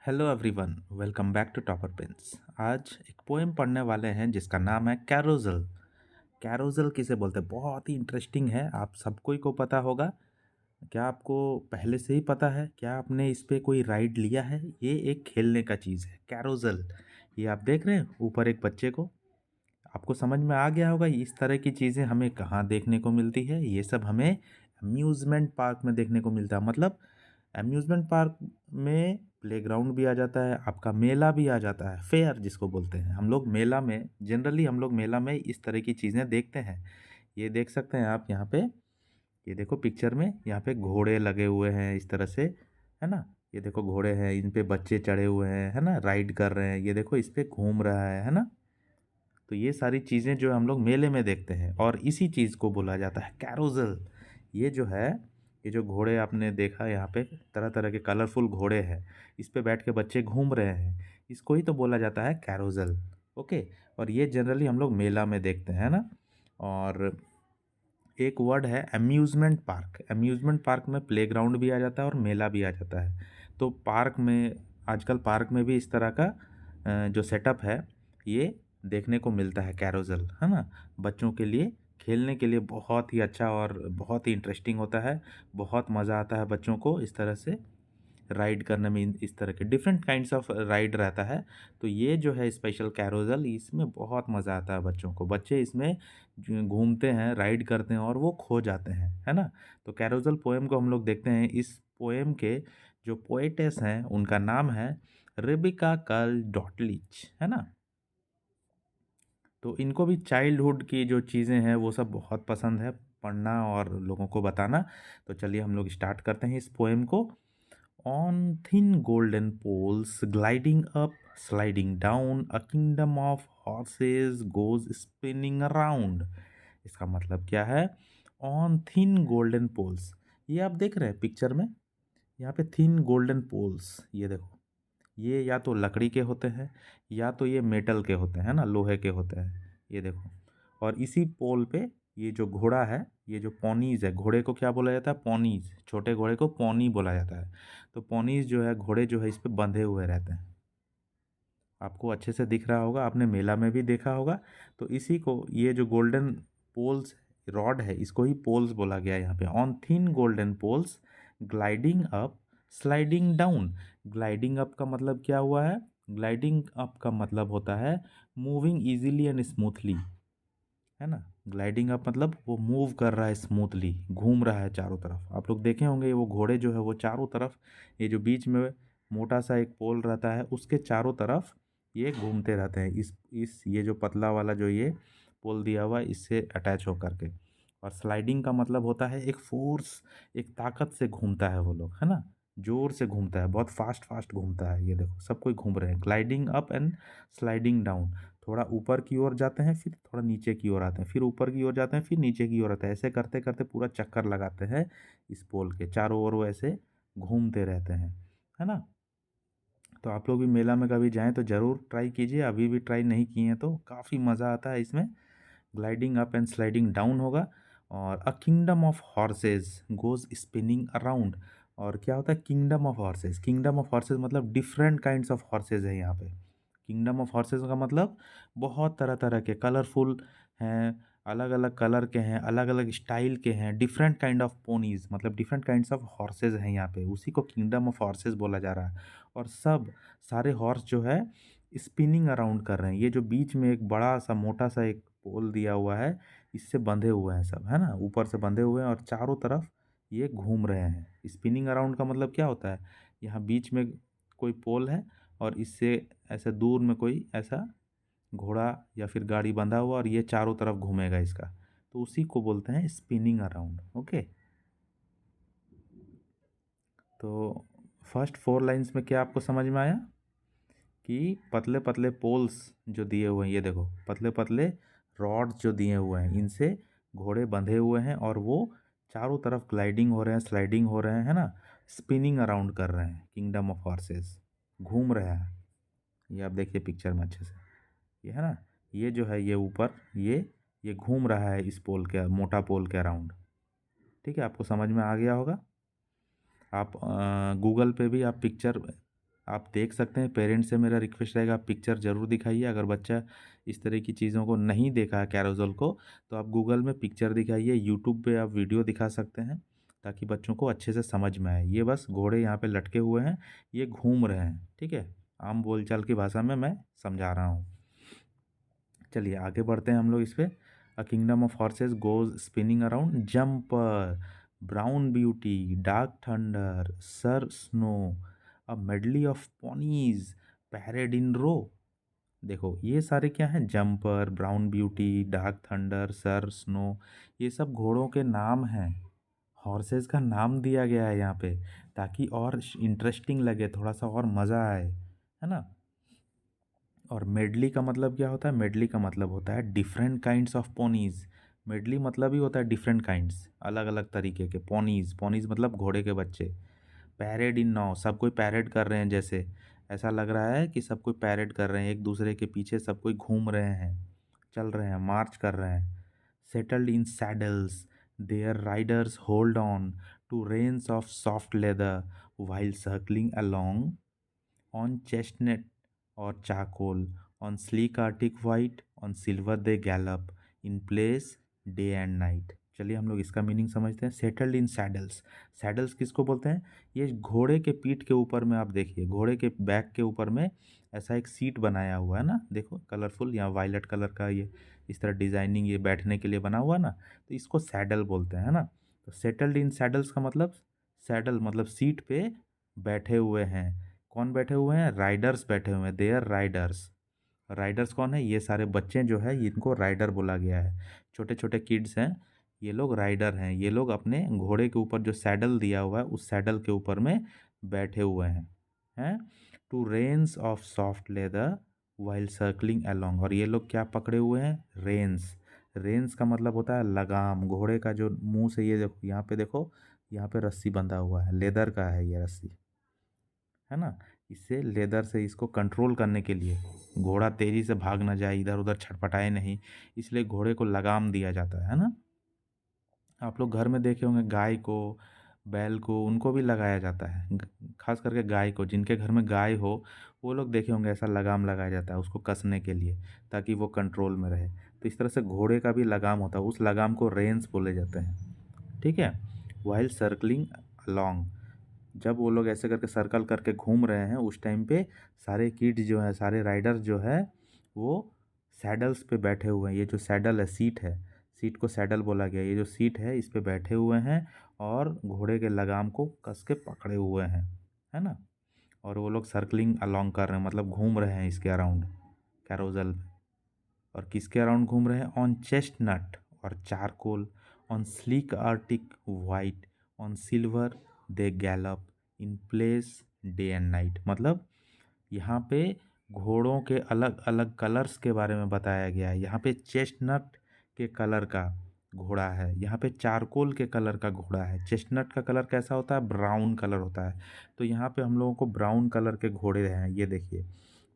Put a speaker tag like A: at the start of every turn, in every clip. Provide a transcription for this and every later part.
A: Hello everyone, welcome back to Topper Pens. आज एक poem पढ़ने वाले हैं जिसका नाम है कैरोज़ल। कैरोज़ल किसे बोलते हैं? बहुत ही इंटरेस्टिंग है, आप सबको ही को पता होगा। क्या आपको पहले से ही पता है? क्या आपने इस पे कोई राइड लिया है? ये एक खेलने का चीज़ है कैरोज़ल। ये आप देख रहे हैं ऊपर एक बच्चे को। आपको समझ में आ गया होगा इस तरह की चीज़ें हमें कहाँ देखने को मिलती है। ये सब हमें अम्यूज़मेंट पार्क में देखने को मिलता है। मतलब अम्यूज़मेंट पार्क में प्लेग्राउंड भी आ जाता है, आपका मेला भी आ जाता है, फेयर जिसको बोलते हैं। हम लोग मेला में जनरली हम लोग मेला में इस तरह की चीज़ें देखते हैं। ये देख सकते हैं आप यहाँ पे, ये देखो पिक्चर में यहाँ पे घोड़े लगे हुए हैं इस तरह से, है ना? ये देखो घोड़े हैं, इन पे बच्चे चढ़े हुए हैं, है ना? राइड कर रहे हैं, ये देखो इस पे घूम रहा है ना? तो ये सारी चीज़ें जो हम लोग मेले में देखते हैं और इसी चीज़ को बोला जाता है कैरोज़ल। ये जो है, ये जो घोड़े आपने देखा यहाँ पे, तरह तरह के कलरफुल घोड़े हैं, इस पे बैठ के बच्चे घूम रहे हैं, इसको ही तो बोला जाता है कैरोज़ल। ओके। और ये जनरली हम लोग मेला में देखते हैं ना। और एक वर्ड है अम्यूज़मेंट पार्क। अम्यूज़मेंट पार्क में प्लेग्राउंड भी आ जाता है और मेला भी आ जाता है। तो पार्क में आजकल पार्क में भी इस तरह का जो सेटअप है, ये देखने को मिलता है कैरोज़ल, है ना? बच्चों के लिए खेलने के लिए बहुत ही अच्छा और बहुत ही इंटरेस्टिंग होता है। बहुत मज़ा आता है बच्चों को इस तरह से राइड करने में। इस तरह के डिफरेंट काइंड्स ऑफ राइड रहता है। तो ये जो है स्पेशल कैरोज़ल, इसमें बहुत मज़ा आता है बच्चों को। बच्चे इसमें घूमते हैं, राइड करते हैं और वो खो जाते हैं, है ना? तो कैरोज़ल पोएम को हम लोग देखते हैं। इस पोएम के जो पोएटेस हैं उनका नाम है रेबिका कर्ल डॉटलिच, है ना? तो इनको भी चाइल्डहुड की जो चीज़ें हैं वो सब बहुत पसंद है पढ़ना और लोगों को बताना। तो चलिए हम लोग स्टार्ट करते हैं इस पोएम को। On thin golden poles, gliding up, sliding down, a kingdom of horses goes spinning around। इसका मतलब क्या है? On thin golden poles, ये आप देख रहे हैं पिक्चर में, यहाँ पे थिन गोल्डन पोल्स, ये देखो, ये या तो लकड़ी के होते हैं या तो ये मेटल के होते हैं ना, लोहे के होते हैं, ये देखो। और इसी पोल पे ये जो घोड़ा है, ये जो पोनीज है, घोड़े को क्या बोला जाता है? पोनीज। छोटे घोड़े को पोनी बोला जाता है। तो पोनीज जो है, घोड़े जो है, इस पे बंधे हुए रहते हैं। आपको अच्छे से दिख रहा होगा, आपने मेला में भी देखा होगा। तो इसी को, ये जो गोल्डन पोल्स रॉड है, इसको ही पोल्स बोला गया है यहाँ पे। On thin golden poles, gliding up, sliding down. Gliding up का मतलब क्या हुआ है? ग्लाइडिंग अप का मतलब होता है मूविंग इजीली एंड स्मूथली, है ना? ग्लाइडिंग अप मतलब वो मूव कर रहा है स्मूथली, घूम रहा है चारों तरफ। आप लोग देखे होंगे वो घोड़े जो है वो चारों तरफ, ये जो बीच में मोटा सा एक पोल रहता है उसके चारों तरफ ये घूमते रहते हैं। इस ये जो पतला वाला जो ये पोल दिया हुआ है, इससे अटैच होकर के। और स्लाइडिंग का मतलब होता है एक फोर्स, एक ताकत से घूमता है वो लोग, है ना? जोर से घूमता है, बहुत फास्ट फास्ट घूमता है। ये देखो सब कोई घूम रहे हैं, gliding up and sliding down. थोड़ा ऊपर की ओर जाते हैं, फिर थोड़ा नीचे की ओर आते हैं, फिर ऊपर की ओर जाते हैं, फिर नीचे की ओर आते हैं। ऐसे करते करते पूरा चक्कर लगाते हैं इस पोल के चारों ओर, वो ऐसे घूमते रहते हैं, है ना? तो आप लोग भी मेला में कभी जाएं तो ज़रूर ट्राई कीजिए। अभी भी ट्राई नहीं किए हैं तो काफ़ी मज़ा आता है इसमें। Gliding up and sliding down होगा। और अ kingdom of horses goes spinning around. और क्या होता है kingdom of horses? Kingdom of horses मतलब डिफरेंट काइंड्स ऑफ हॉर्सेस है यहाँ पे। किंगडम ऑफ हॉर्सेस का मतलब बहुत तरह तरह के कलरफुल हैं, अलग अलग कलर के हैं, अलग अलग स्टाइल के हैं, डिफरेंट काइंड ऑफ पोनीज, मतलब डिफरेंट काइंड्स ऑफ हॉर्सेस हैं यहाँ पे, उसी को किंगडम ऑफ हॉर्सेस बोला जा रहा है। और सब सारे हॉर्स जो है स्पिनिंग अराउंड कर रहे हैं। ये जो बीच में एक बड़ा सा मोटा सा एक पोल दिया हुआ है, इससे बंधे हुए हैं सब, है ना? ऊपर से बंधे हुए हैं और चारों तरफ ये घूम रहे हैं। स्पिनिंग अराउंड का मतलब क्या होता है? यहाँ बीच में कोई पोल है और इससे ऐसे दूर में कोई ऐसा घोड़ा या फिर गाड़ी बंधा हुआ और ये चारों तरफ घूमेगा इसका, तो उसी को बोलते हैं स्पिनिंग अराउंड। ओके। तो फर्स्ट 4 लाइंस में क्या आपको समझ में आया? कि पतले पतले पोल्स जो दिए हुए हैं, ये देखो पतले पतले रॉड्स जो दिए हुए हैं, इनसे घोड़े बंधे हुए हैं और वो चारों तरफ ग्लाइडिंग हो रहे हैं, स्लाइडिंग हो रहे हैं, है ना? स्पिनिंग अराउंड कर रहे हैं, किंगडम ऑफ हॉर्सेस घूम रहा है। ये आप देखिए पिक्चर में अच्छे से, ये है ना? ये जो है ये ऊपर ये घूम रहा है इस पोल के, मोटा पोल के अराउंड। ठीक है, आपको समझ में आ गया होगा। आप गूगल पे भी आप पिक्चर आप देख सकते हैं, पेरेंट्स से मेरा रिक्वेस्ट रहेगा, आप पिक्चर ज़रूर दिखाइए। अगर बच्चा इस तरह की चीज़ों को नहीं देखा है कैरोसेल को, तो आप गूगल में पिक्चर दिखाइए, यूट्यूब पे आप वीडियो दिखा सकते हैं, ताकि बच्चों को अच्छे से समझ में आए। ये बस घोड़े यहाँ पे लटके हुए हैं, ये घूम रहे हैं, ठीक है। आम बोलचाल की भाषा में मैं समझा रहा हूँ। चलिए आगे बढ़ते हैं हम लोग इस पे। A kingdom of horses goes spinning around, jumper, Brown beauty, dark thunder, sir snow, a medley of ponies paraded in row. देखो ये सारे क्या हैं, Jumper, Brown beauty, dark thunder, sir Snow, ये सब घोड़ों के नाम हैं। हॉर्सेस का नाम दिया गया है यहाँ पे, ताकि और इंटरेस्टिंग लगे, थोड़ा सा और मज़ा आए, है ना। और मेडली का मतलब क्या होता है, मेडली का मतलब होता है different kinds of ponies. Medley मतलब ही होता है डिफरेंट काइंड्स, अलग अलग तरीके के पोनीज। पोनीज मतलब घोड़े के बच्चे। पैरेड इन नाउ, सब कोई पैरेड कर रहे हैं, जैसे ऐसा लग रहा है कि सब कोई पैरेड कर रहे हैं, एक दूसरे के पीछे सब कोई घूम रहे हैं, चल रहे हैं, मार्च कर रहे हैं। Settled in saddles, their riders hold on to reins of soft leather while circling along on chestnut or charcoal, on sleek arctic white, on silver they gallop, in place day and night। चलिए हम लोग इसका meaning समझते हैं। Settled in saddles, saddles किसको बोलते हैं, ये घोड़े के पीठ के ऊपर में, आप देखिए घोड़े के बैक के ऊपर में ऐसा एक सीट बनाया हुआ है ना, देखो कलरफुल, यहाँ वायलेट कलर का ये इस तरह डिजाइनिंग ये बैठने के लिए बना हुआ है ना, तो इसको सैडल बोलते हैं, है ना। तो सेटल्ड इन सैडल्स का मतलब, सैडल मतलब सीट पे बैठे हुए हैं। कौन बैठे हुए हैं, राइडर्स बैठे हुए हैं, देयर राइडर्स। राइडर्स कौन है, ये सारे बच्चे जो है इनको राइडर बोला गया है। छोटे छोटे किड्स हैं, ये लोग राइडर हैं। ये लोग अपने घोड़े के ऊपर जो सैडल दिया हुआ है उस सैडल के ऊपर में बैठे हुए हैं to reins of soft leather while circling along. और ये लोग क्या पकड़े हुए हैं, रेन्स। रेन्स का मतलब होता है लगाम, घोड़े का जो मुंह से, ये देखो यहाँ पे, देखो यहाँ पे रस्सी बंधा हुआ है, लेदर का है ये रस्सी, है ना। इससे लेदर से इसको कंट्रोल करने के लिए, घोड़ा तेज़ी से भाग ना जाए, इधर उधर छटपटाए नहीं, इसलिए घोड़े को लगाम दिया जाता है ना। आप लोग घर में देखे होंगे गाय को, बैल को, उनको भी लगाया जाता है, खास करके गाय को, जिनके घर में गाय हो वो लोग देखे होंगे ऐसा लगाम लगाया जाता है उसको कसने के लिए, ताकि वो कंट्रोल में रहे। तो इस तरह से घोड़े का भी लगाम होता है, उस लगाम को रेंस बोले जाते हैं, ठीक है। वाइल सर्कलिंग अलॉन्ग, जब वो लोग ऐसे करके सर्कल करके घूम रहे हैं उस टाइम पे सारे किड्स जो है, सारे राइडर्स जो है, वो सैडल्स पे बैठे हुए हैं। ये जो सैडल है, सीट है, सीट को सैडल बोला गया, ये जो सीट है इस पे बैठे हुए हैं और घोड़े के लगाम को कस के पकड़े हुए हैं, है ना। और वो लोग सर्कलिंग अलोंग कर रहे हैं, मतलब घूम रहे हैं इसके अराउंड, कैरोजल। और किसके अराउंड घूम रहे हैं, ऑन चेस्टनट और charcoal, on sleek Arctic white, on silver they Gallup, in place day and night. मतलब यहाँ पे घोड़ों के अलग अलग कलर्स के बारे में बताया गया है। यहाँ पे चेस्टनट के कलर का घोड़ा है, यहाँ पे चारकोल के कलर का घोड़ा है। चेस्टनट का कलर कैसा होता है, ब्राउन कलर होता है, तो यहाँ पे हम लोगों को ब्राउन कलर के घोड़े हैं, ये देखिए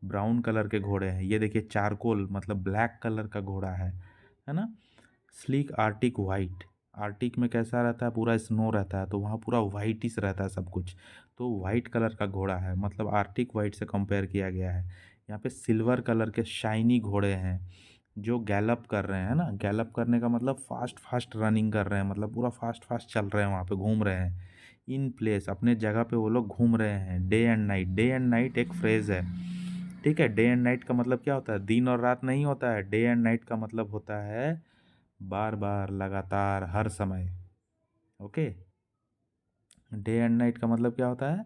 A: ब्राउन कलर के घोड़े हैं। ये देखिए चारकोल मतलब ब्लैक कलर का घोड़ा है ना। स्लीक आर्टिक वाइट, आर्टिक में कैसा रहता है, पूरा स्नो रहता है, तो वहाँ पूरा वाइटिश रहता है सब कुछ, तो वाइट कलर का घोड़ा है, मतलब आर्टिक वाइट से कंपेयर किया गया है। यहाँ पे सिल्वर कलर के शाइनी घोड़े हैं जो गैलप कर रहे हैं ना। गैलप करने का मतलब फास्ट फास्ट रनिंग कर रहे हैं, मतलब पूरा फास्ट फास्ट चल रहे हैं, वहाँ पे घूम रहे हैं। इन प्लेस, अपने जगह पे वो लोग घूम रहे हैं। Day and night, day and night एक फ्रेज है, ठीक है। डे एंड नाइट का मतलब क्या होता है, दिन और रात नहीं होता है। डे एंड नाइट का मतलब होता है बार बार, लगातार, हर समय, ओके। डे एंड नाइट का मतलब क्या होता है,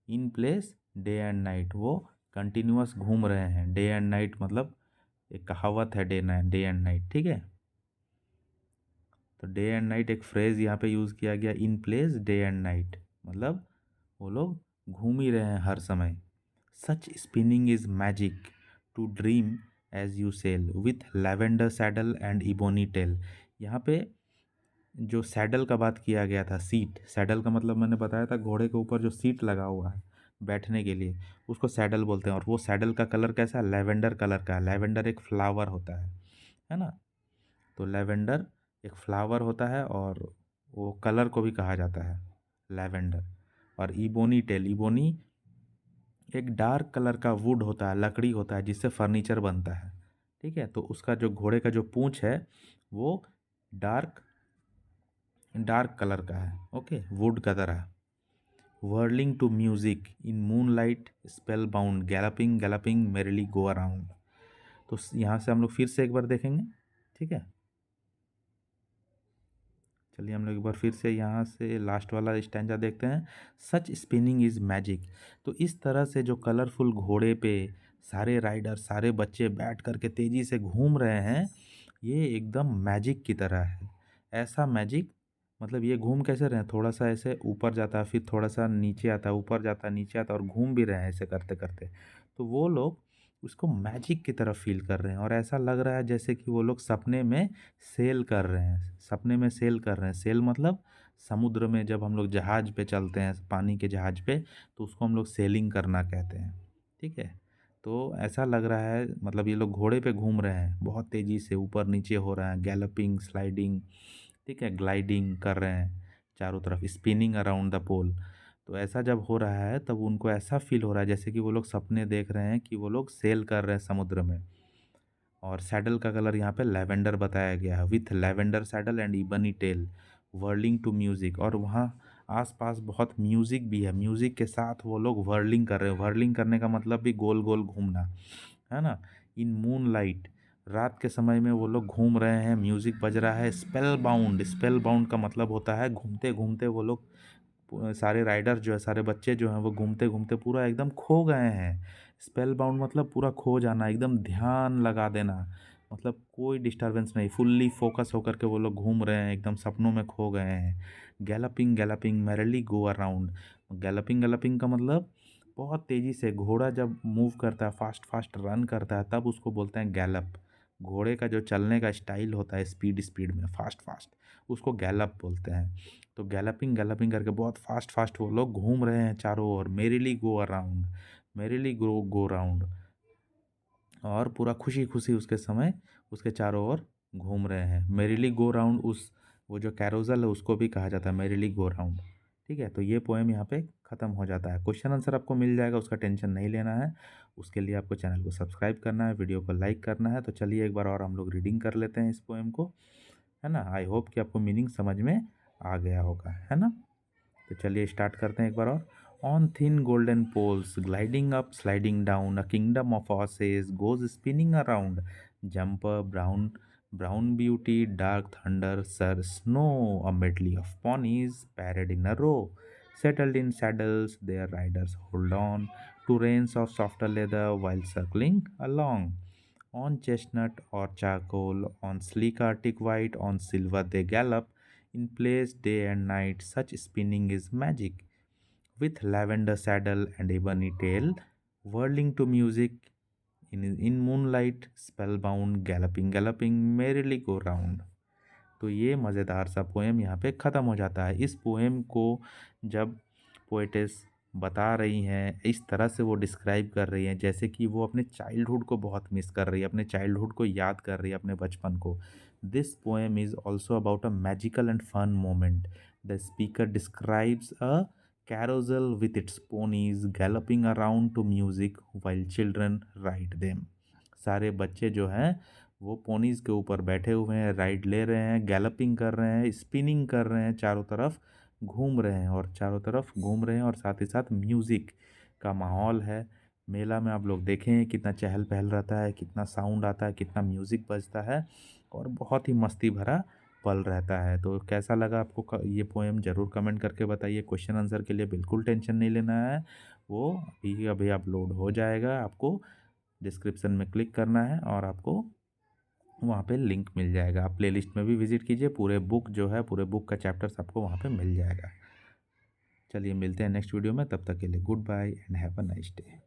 A: इन प्लेस डे एंड नाइट, वो कंटिन्यूअस घूम रहे हैं। डे एंड नाइट मतलब एक कहावत है, डे एंड नाइट, ठीक है। तो डे एंड नाइट एक फ्रेज यहाँ पे यूज़ किया गया, in place day and night, मतलब वो लोग घूम ही रहे हैं हर समय। Such spinning is magic to dream as you sail with lavender saddle and ebony tail. यहाँ पे जो सैडल का बात किया गया था, सीट, सैडल का मतलब मैंने बताया था घोड़े के ऊपर जो सीट लगा हुआ है बैठने के लिए, उसको सैडल बोलते हैं। और वो सैडल का कलर कैसा है, लैवेंडर कलर का है। लैवेंडर एक फ्लावर होता है ना। तो लैवेंडर एक फ्लावर होता है और वो कलर को भी कहा जाता है लैवेंडर। और इबोनी टेल, इबोनी एक डार्क कलर का वुड होता है, लकड़ी होता है जिससे फर्नीचर बनता है। ठीक है, तो उसका जो घोड़े का जो पूंछ है वो डार्क डार्क कलर का है, ओके, वुड का तरह। whirling to music in moonlight, spellbound, galloping, galloping, merrily go around। तो यहाँ से हम लोग फिर से एक बार देखेंगे। ठीक है, चलिए हम लोग एक बार फिर से यहाँ से लास्ट वाला स्टैंजा देखते हैं। सच स्पिनिंग इज मैजिक। तो इस तरह से जो कलरफुल घोड़े पे सारे राइडर, सारे बच्चे बैठ करके तेज़ी से घूम रहे हैं, ये एकदम मैजिक की तरह है। ऐसा मैजिक, मतलब ये घूम कैसे रहे हैं, थोड़ा सा ऐसे ऊपर जाता है, फिर थोड़ा सा नीचे आता है, ऊपर जाता है, नीचे आता है, और घूम भी रहे हैं ऐसे करते करते। तो वो लोग उसको मैजिक की तरह फील कर रहे हैं, और ऐसा लग रहा है जैसे कि वो लोग सपने में सेल कर रहे हैं। सपने में सेल कर रहे हैं। सेल मतलब समुद्र में जब हम लोग जहाज पे चलते हैं, पानी के जहाज पे, तो उसको हम लोग सेलिंग करना कहते हैं। ठीक है, तो ऐसा लग रहा है, मतलब ये लोग घोड़े पे घूम रहे हैं, बहुत तेज़ी से ऊपर नीचे हो रहा है, गैलपिंग, स्लाइडिंग, ठीक है, ग्लाइडिंग कर रहे हैं चारों तरफ, स्पिनिंग अराउंड द पोल। तो ऐसा जब हो रहा है तब उनको ऐसा फील हो रहा है जैसे कि वो लोग सपने देख रहे हैं कि वो लोग सेल कर रहे हैं समुद्र में। और सैडल का कलर यहाँ पे लैवेंडर बताया गया है, with lavender saddle and ebony tail, whirling to music. और वहाँ आसपास बहुत म्यूज़िक भी है, म्यूज़िक के साथ वो लोग वर्लिंग कर रहे हैं। वर्लिंग करने का मतलब भी गोल गोल घूमना, है ना। इन मून लाइट, रात के समय में वो लोग घूम रहे हैं, म्यूज़िक बज रहा है। स्पेल बाउंड, स्पेल बाउंड का मतलब होता है घूमते घूमते वो लोग, सारे राइडर जो है, सारे बच्चे जो हैं, वो घूमते घूमते पूरा एकदम खो गए हैं। स्पेल बाउंड मतलब पूरा खो जाना, एकदम ध्यान लगा देना, मतलब कोई डिस्टरबेंस नहीं, फुल्ली फोकस होकर के वो लोग घूम रहे हैं, एकदम सपनों में खो गए हैं। Galloping galloping merrily go around. Galloping galloping का मतलब बहुत तेज़ी से घोड़ा जब मूव करता है, फास्ट फास्ट रन करता है, तब उसको बोलते हैं गैलप। घोड़े का जो चलने का स्टाइल होता है, स्पीड स्पीड में, फास्ट फास्ट, उसको गैलप बोलते हैं। तो गैलपिंग गैलपिंग करके बहुत फास्ट फास्ट वो लोग घूम रहे हैं चारों ओर। मेरीली गो अराउंड, मेरीली गो गो राउंड, और पूरा खुशी खुशी उसके समय उसके चारों ओर घूम रहे हैं। मेरीली गो राउंड, उस वो जो कैरोजल है उसको भी कहा जाता है मेरीली गो राउंड। ठीक है, तो ये पोएम यहाँ पे ख़त्म हो जाता है। क्वेश्चन आंसर आपको मिल जाएगा, उसका टेंशन नहीं लेना है। उसके लिए आपको चैनल को सब्सक्राइब करना है, वीडियो को लाइक करना है। तो चलिए एक बार और हम लोग रीडिंग कर लेते हैं इस पोएम को, है ना। आई होप कि आपको मीनिंग समझ में आ गया होगा, है ना। तो चलिए स्टार्ट करते हैं एक बार और। On thin golden poles, gliding up sliding down, a kingdom of horses goes spinning around, jumper brown brown beauty, dark thunder, sir snow, a medley of ponies parade in a row, settled in saddles, their riders hold on to reins of softer leather while circling along. On chestnut or charcoal, on sleek arctic white, on silver they gallop, in place day and night, such spinning is magic. With lavender saddle and ebony tail, whirling to music, in moonlight, spellbound, galloping, galloping, merrily go round। तो ये मज़ेदार सा poem यहाँ पे ख़त्म हो जाता है। इस पोएम को जब पोएटेस बता रही हैं, इस तरह से वो डिस्क्राइब कर रही हैं जैसे कि वो अपने चाइल्डहुड को बहुत मिस कर रही है, अपने चाइल्डहुड को याद कर रही है, अपने बचपन को। This poem is also about a magical and fun moment. The speaker describes a carousel with its ponies galloping around to music while children ride them। सारे बच्चे जो हैं वो पोनीज़ के ऊपर बैठे हुए हैं, राइड ले रहे हैं, गैलपिंग कर रहे हैं, स्पिनिंग कर रहे हैं, चारों तरफ घूम रहे हैं, और चारों तरफ घूम रहे हैं, और साथ ही साथ म्यूज़िक का माहौल है। मेला में आप लोग देखें कितना चहल पहल रहता है, कितना साउंड आता है, कितना म्यूज़िक बजता है, और बहुत ही मस्ती भरा पल रहता है। तो कैसा लगा आपको ये पोएम, ज़रूर कमेंट करके बताइए। क्वेश्चन आंसर के लिए बिल्कुल टेंशन नहीं लेना है, वो अभी अभी अपलोड हो जाएगा। आपको डिस्क्रिप्शन में क्लिक करना है और आपको वहाँ पे लिंक मिल जाएगा। आप प्लेलिस्ट में भी विज़िट कीजिए, पूरे बुक जो है, पूरे बुक का चैप्टर्स आपको वहाँ पे मिल जाएगा। चलिए मिलते हैं नेक्स्ट वीडियो में, तब तक के लिए good bye and have a nice day.